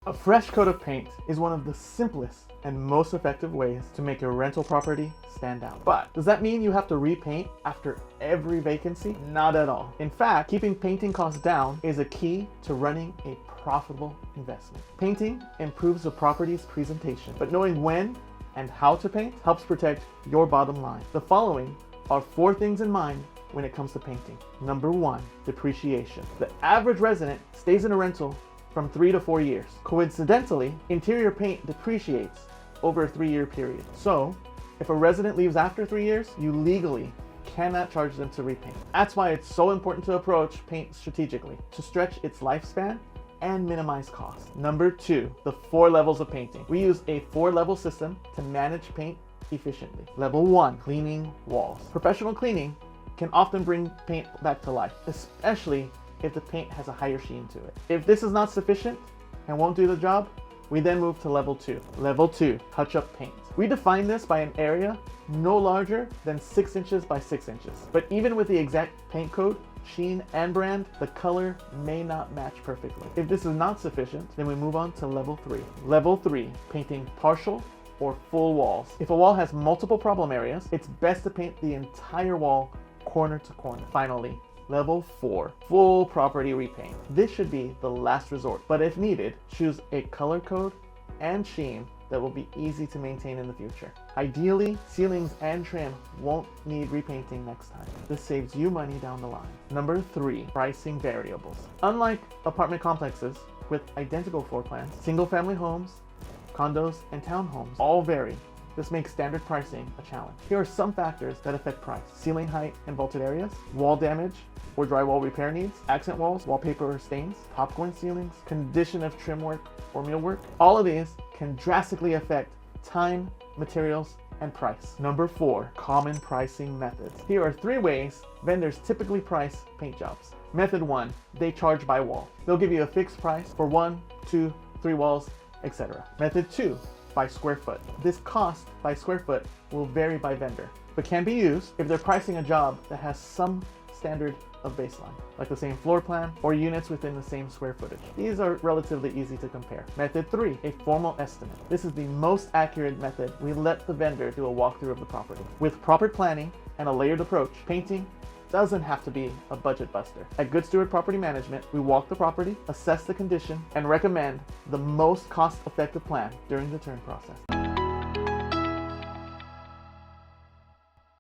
A fresh coat of paint is one of the simplest and most effective ways to make your rental property stand out. But does that mean you have to repaint after every vacancy? Not at all. In fact, keeping painting costs down is a key to running a profitable investment. Painting improves the property's presentation, but knowing when and how to paint helps protect your bottom line. The following are 4 things in mind when it comes to painting. Number 1, depreciation. The average resident stays in a rental from 3 to 4 years. Coincidentally, interior paint depreciates over a 3-year period. So, if a resident leaves after 3 years, you legally cannot charge them to repaint. That's why it's so important to approach paint strategically, to stretch its lifespan and minimize costs. Number 2, the 4 levels of painting. We use a 4-level system to manage paint efficiently. Level 1, cleaning walls. Professional cleaning can often bring paint back to life, especially if the paint has a higher sheen to it. If this is not sufficient and won't do the job, we then move to level 2. Level 2, touch-up paint. We define this by an area no larger than 6 inches by 6 inches. But even with the exact paint code, sheen, and brand, the color may not match perfectly. If this is not sufficient, then we move on to level 3. Level 3, painting partial or full walls. If a wall has multiple problem areas, it's best to paint the entire wall corner to corner. Finally, Level 4, full property repaint. This should be the last resort, but if needed, choose a color code and sheen that will be easy to maintain in the future. Ideally, ceilings and trim won't need repainting next time. This saves you money down the line. Number 3, pricing variables. Unlike apartment complexes with identical floor plans, single-family homes, condos, and townhomes all vary. This makes standard pricing a challenge. Here are some factors that affect price: ceiling height and vaulted areas, wall damage or drywall repair needs, accent walls, wallpaper or stains, popcorn ceilings, condition of trim work or millwork. All of these can drastically affect time, materials, and price. Number 4, common pricing methods. Here are 3 ways vendors typically price paint jobs. Method 1, they charge by wall. They'll give you a fixed price for 1, 2, 3 walls, etc. Method 2, by square foot. This cost by square foot will vary by vendor, but can be used if they're pricing a job that has some standard of baseline, like the same floor plan or units within the same square footage. These are relatively easy to compare. Method 3, a formal estimate. This is the most accurate method. We let the vendor do a walkthrough of the property. With proper planning and a layered approach, painting doesn't have to be a budget buster. At Good Steward Property Management, we walk the property, assess the condition, and recommend the most cost-effective plan during the turn process.